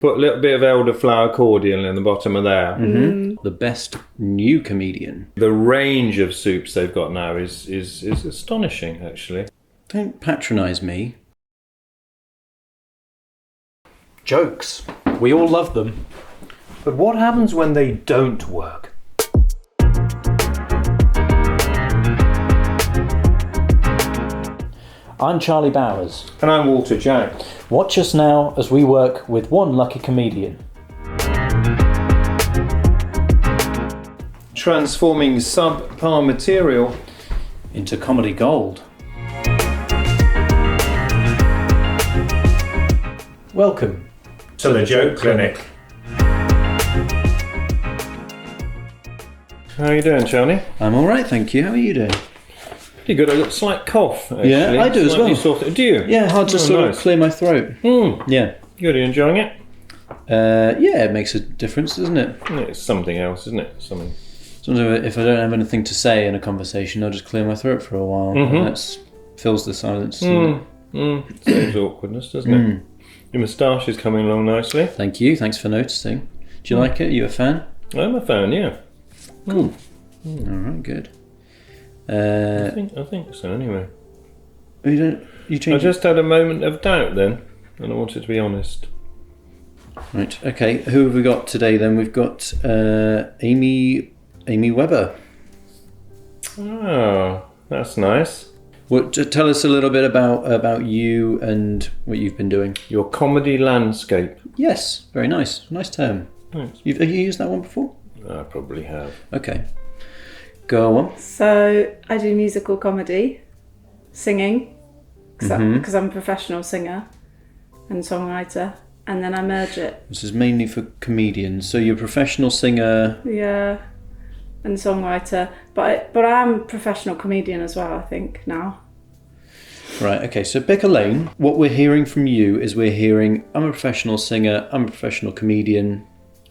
Put a little bit of elderflower cordial in the bottom of there. The best new comedian. The range of soups they've got now is astonishing, actually. Don't patronise me. Jokes. We all love them. But what happens when they don't work? I'm Charlie Bowers. And I'm Walter Jack. Watch us now as we work with one lucky comedian. Transforming subpar material into comedy gold. Welcome to the Joke Clinic. How are you doing, Charlie? I'm alright, thank you. How are you doing? Pretty good. I've got a slight cough, actually. Yeah, I do as well. Sort. Do you? Yeah, hard to sort of clear my throat. Yeah. Good, are you enjoying it? Yeah, it makes a difference, doesn't it? It's something else, isn't it? Sometimes if I don't have anything to say in a conversation, I'll just clear my throat for a while. And that fills the silence. Saves awkwardness, doesn't it? Your moustache is coming along nicely. Thank you. Thanks for noticing. Do you like it? Are you a fan? I'm a fan, yeah. Cool. All right, good. I think so. Anyway, You change. I just had a moment of doubt then, and I wanted to be honest. Right. Okay. Who have we got today? Then we've got Amy WEBBER. Oh, that's nice. Tell us a little bit about you and what you've been doing. Your comedy landscape. Yes. Very nice. Nice term. Thanks. Have you used that one before? I probably have. Okay. Go on. So I do musical comedy, singing, because I'm a professional singer and songwriter, and then I merge it. This is mainly for comedians. So you're a professional singer. Yeah, and songwriter, but I am a professional comedian as well, I think, now. Right, okay, so pick a lane. What we're hearing from you is I'm a professional singer, I'm a professional comedian.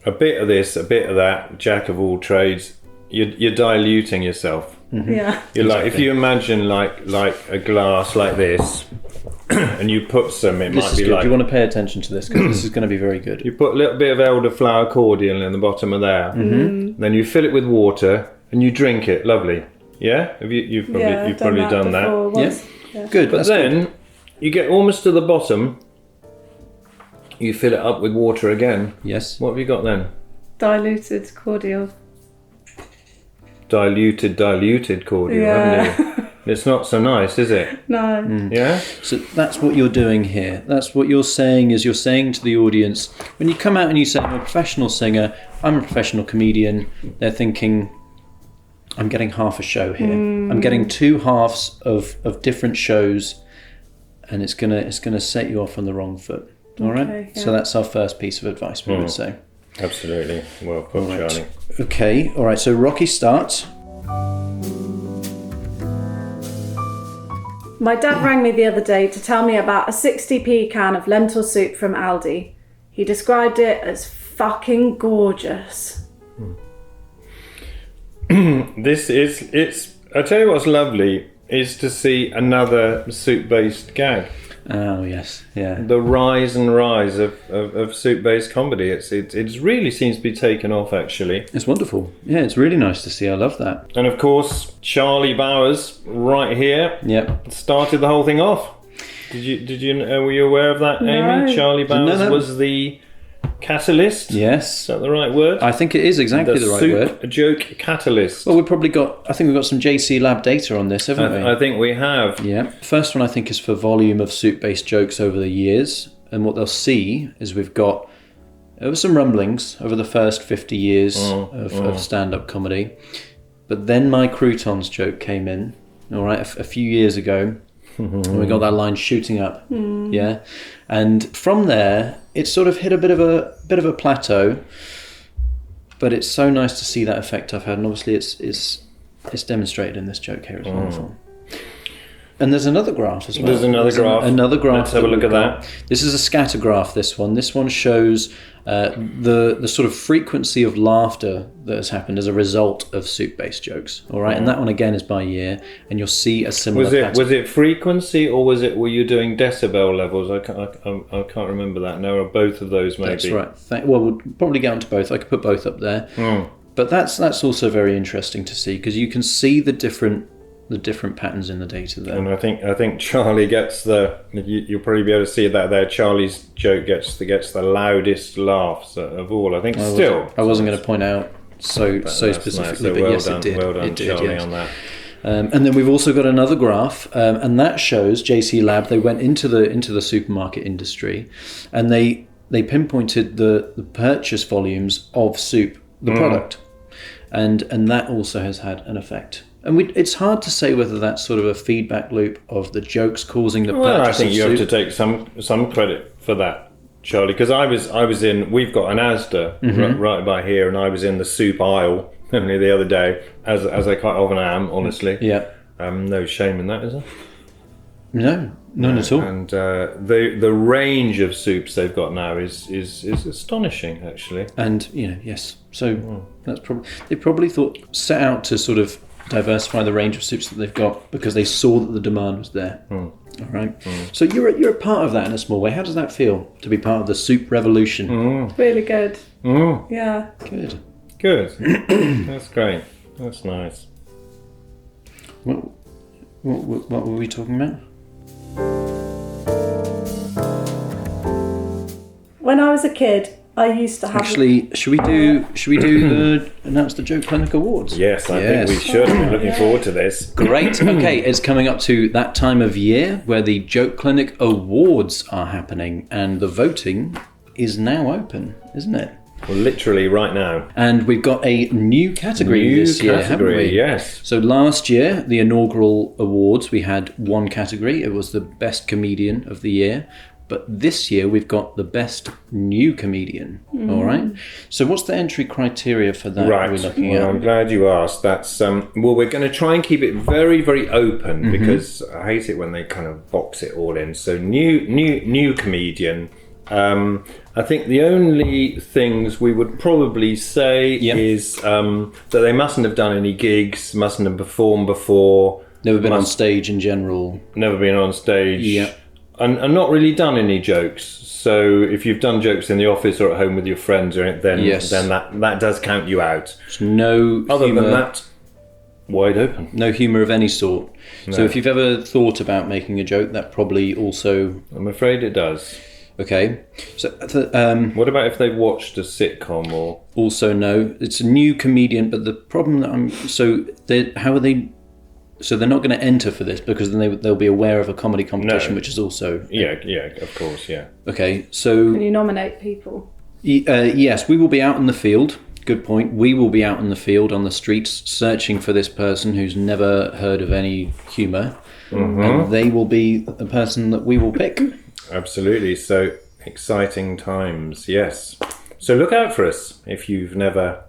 A bit of this, a bit of that, jack of all trades. You're diluting yourself. Yeah. You're like, if you imagine like a glass like this, and you put some, it might be good. like... You want to pay attention to this because this is going to be very good. You put a little bit of elderflower cordial in the bottom of there. Then you fill it with water and you drink it. Lovely. Yeah? You've probably done that. Once. Yeah. Good. But then you get almost to the bottom. You fill it up with water again. Yes. What have you got then? Diluted cordial. Diluted cordial, haven't you? It's not so nice, is it? No. Yeah? So that's what you're doing here. That's what you're saying is you're saying to the audience, when you come out and you say, I'm a professional singer, I'm a professional comedian, they're thinking, I'm getting half a show here. I'm getting two halves of different shows, and it's gonna set you off on the wrong foot. All right? Okay, yeah. So that's our first piece of advice we would say. Absolutely. Well put, Right. Charlie. Okay, all right, so Rocky starts. My dad rang me the other day to tell me about a 60p can of lentil soup from Aldi. He described it as fucking gorgeous. I tell you what's lovely is to see another soup-based gag. Oh, yes, yeah. The rise and rise of soup-based comedy. It really seems to be taken off, actually. It's wonderful. Yeah, it's really nice to see. I love that. And of course, Charlie Bowers, right here, Yep. started the whole thing off. Were you aware of that, Amy? No. Charlie Bowers No. was the catalyst. Yes. Is that the right word? I think it is exactly the right word. Soup joke catalyst. Well, I think we've got some JC Lab data on this, haven't we? I think we have. Yeah. First one I think is for volume of soup-based jokes over the years. And what they'll see is there were some rumblings over the first 50 years of stand-up comedy. But then my croutons joke came in, all right, a few years ago. And we got that line shooting up. Yeah. And from there, it sort of hit a bit of a plateau. But it's so nice to see that effect I've had. And obviously it's demonstrated in this joke here. It's wonderful. And there's another graph as well. There's another graph. Another graph. Let's have a look at that. This is a scatter graph, this one. This one shows the sort of frequency of laughter that has happened as a result of soup-based jokes. All right, and that one again is by year, and you'll see a similar pattern. Was it frequency, or were you doing decibel levels? I can't remember that now. Or both of those maybe. That's right. Well, we'll probably get onto both. I could put both up there. But that's also very interesting to see, because you can see the different patterns in the data there. And I think Charlie gets you'll probably be able to see that there. Charlie's joke gets the loudest laughs of all. I think I wasn't going to point out so specifically, nice. So but well yes, done, it did. Well done, it did, Charlie, yes. on that. And then we've also got another graph, and that shows JC Lab. They went into the supermarket industry, and they pinpointed the purchase volumes of soup, the product, and that also has had an effect. And it's hard to say whether that's sort of a feedback loop of the jokes causing the purchase of soup. I think you have to take some credit for that, Charlie, because I was in. We've got an Asda right by here, and I was in the soup aisle only the other day, as I quite often am, honestly. Yeah. No shame in that, is there? No, none at all. And the range of soups they've got now is astonishing, actually. And yes. So that's they probably set out to sort of diversify the range of soups that they've got because they saw that the demand was there. All right. So you're a part of that in a small way. How does that feel to be part of the soup revolution? Really good. Yeah. Good. That's great. That's nice. What were we talking about? When I was a kid, I used to have. Actually, should we do announce the Joke Clinic Awards? Yes, I think we should. I'm looking forward to this. Great. Okay, it's coming up to that time of year where the Joke Clinic Awards are happening, and the voting is now open, isn't it? Well, literally right now. And we've got a new category this year, haven't we? Yes. So last year, the inaugural awards, we had one category. It was the Best Comedian of the Year. But this year, we've got the Best New Comedian. All right? So what's the entry criteria for that? Right. We're looking at? I'm glad you asked. That's well, we're going to try and keep it very, very open because I hate it when they kind of box it all in. So new comedian. I think the only things we would probably say is that they mustn't have done any gigs, mustn't have performed before. Never been on stage in general. Never been on stage. Yeah. And not really done any jokes. So if you've done jokes in the office or at home with your friends, then that does count you out. No Other humour, than that, wide open. no humour of any sort. No. So if you've ever thought about making a joke, that probably also... I'm afraid it does. Okay. So what about if they've watched a sitcom or... Also no. It's a new comedian, but the problem that So they're not going to enter for this because then they'll be aware of a comedy competition, which is also... Yeah, of course, yeah. Okay, so... Can you nominate people? Yes, we will be out in the field. Good point. We will be out in the field on the streets searching for this person who's never heard of any humour. And they will be the person that we will pick. Absolutely. So, exciting times, yes. So look out for us if you've never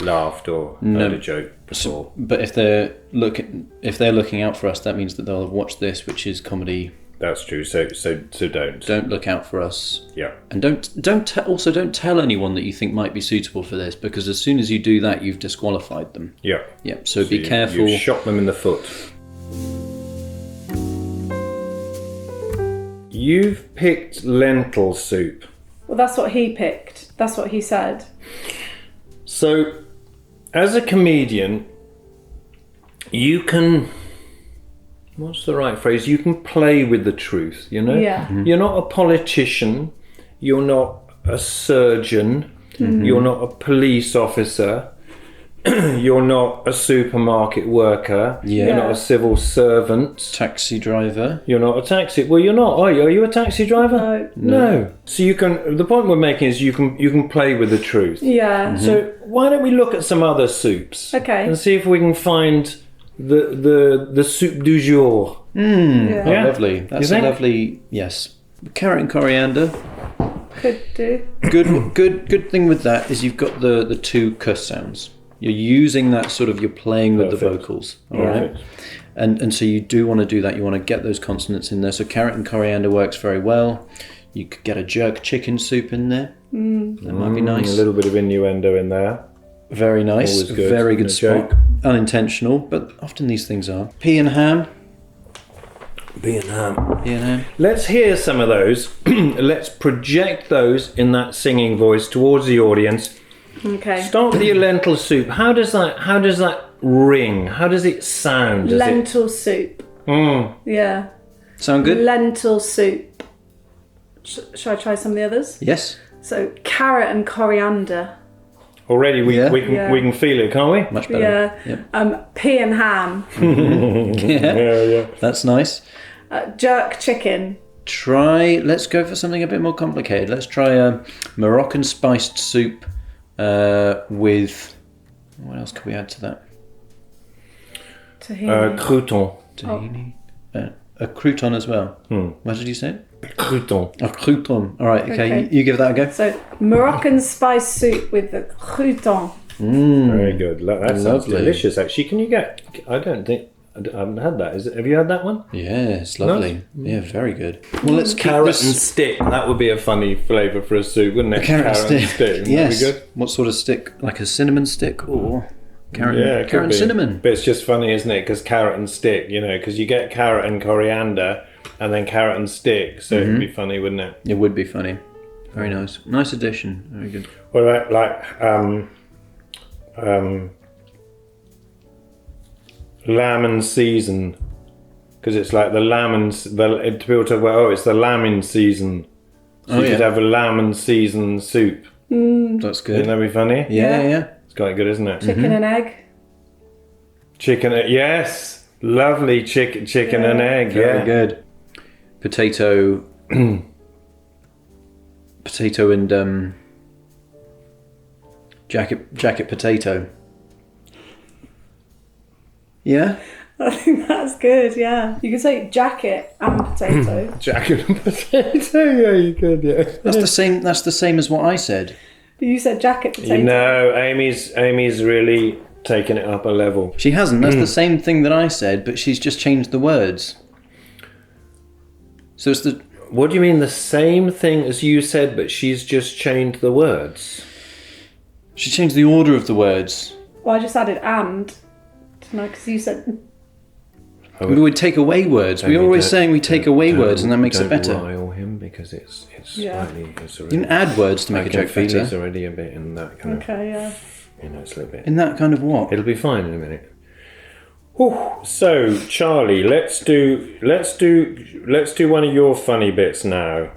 laughed or heard a joke before. But if they're looking out for us, that means that they'll have watched this, which is comedy. That's true. So don't look out for us. Yeah. And don't tell anyone that you think might be suitable for this, because as soon as you do that, you've disqualified them. Yeah. Yeah. So be careful. You shot them in the foot. You've picked lentil soup. Well, that's what he picked. That's what he said. So, as a comedian, you can... What's the right phrase? You can play with the truth, you know? Yeah. You're not a politician. You're not a surgeon. You're not a police officer. You're not a supermarket worker. Yeah. You're not a civil servant. Taxi driver. You're not a taxi. Well, you're not, are you? Are you a taxi driver? No. So you can. The point we're making is you can play with the truth. Yeah. So why don't we look at some other soups? Okay. And see if we can find the soup du jour. Yeah. Oh, lovely. That's a lovely. Yes. Carrot and coriander. Could do. Good thing with that is you've got the two cuss sounds. You're using that sort of, you're playing with the Perfect. vocals. All right. And so you do want to do that. You want to get those consonants in there. So carrot and coriander works very well. You could get a jerk chicken soup in there. That might be nice. A little bit of innuendo in there. Very nice. Always good Very in good a spot. joke. Unintentional, but often these things are. Pea and ham. Pea and ham. Pea and ham. Let's hear some of those. Let's project those in that singing voice towards the audience. Okay. Start with your lentil soup. How does that ring? How does it sound? Lentil soup. Yeah. Sound good? Lentil soup. Shall I try some of the others? Yes. So carrot and coriander. Already we Yeah. can feel it, can't we? Much better. Yeah. Yep. Pea and ham. Yeah. That's nice. Jerk chicken. Let's go for something a bit more complicated. Let's try a Moroccan spiced soup with, what else could we add to that? Tahini. Crouton. Tahini. A crouton as well. What did you say? Crouton. A crouton. All right, okay. Okay. You give that a go. So Moroccan spice soup with the crouton. Very good. That sounds Lovely. delicious. Actually, can you get? I haven't had that. Have you had that one? Yeah, it's lovely. Yeah, very good. Well, let's keep Carrot this and stick. That would be a funny flavour for a soup, wouldn't it? carrot stick. Wouldn't Yes. that be good? What sort of stick? Like a cinnamon stick or carrot? Yeah, it could carrot and be. cinnamon. But it's just funny, isn't it? Because carrot and stick, because you get carrot and coriander, and then carrot and stick. So it'd be funny, wouldn't it? It would be funny. Very nice. Nice addition. Very good. What about lamb and season? Because it's like the lamb and people talk about, it's the lamb in season. So you could have a lamb and season soup. That's good. Wouldn't that be funny? Yeah. It's quite good, isn't it? Chicken and egg. Chicken, yes, lovely chicken and egg. Very good. Potato and jacket potato. Yeah. I think that's good, yeah. You could say jacket and potato. Jacket and potato. Yeah, you could. Yeah. That's the same as what I said. But you said jacket potato. No, Amy's really taken it up a level. She hasn't. That's the same thing that I said, but she's just changed the words. So it's the What do you mean the same thing as you said, but she's just changed the words? she changed the order of the words. Well, I just added and. Because you said. We would take away words. We're always saying we take away words, and that makes it better. Don't rile him because it's Yeah. slightly. It's You already, can add words to make I a can joke feel it's better. already a bit in that kind Okay, yeah. of. It's a little bit. In that kind of what? It'll be fine in a minute. Whew. So, Charlie, let's do one of your funny bits now.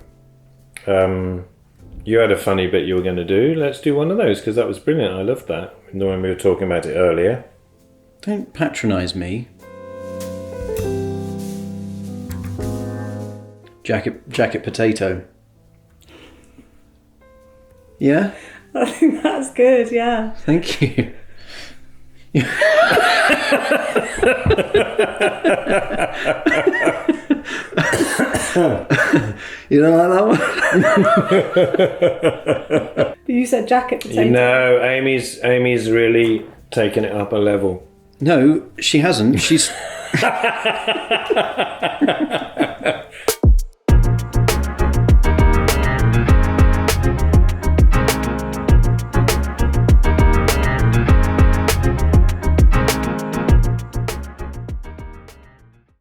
You had a funny bit you were going to do. Let's do one of those because that was brilliant. I loved that when we were talking about it earlier. Don't patronise me. Jacket potato. Yeah? I think that's good, yeah. Thank you. You don't like that one? But you said jacket potato. No, Amy's really taken it up a level. No, she hasn't. She's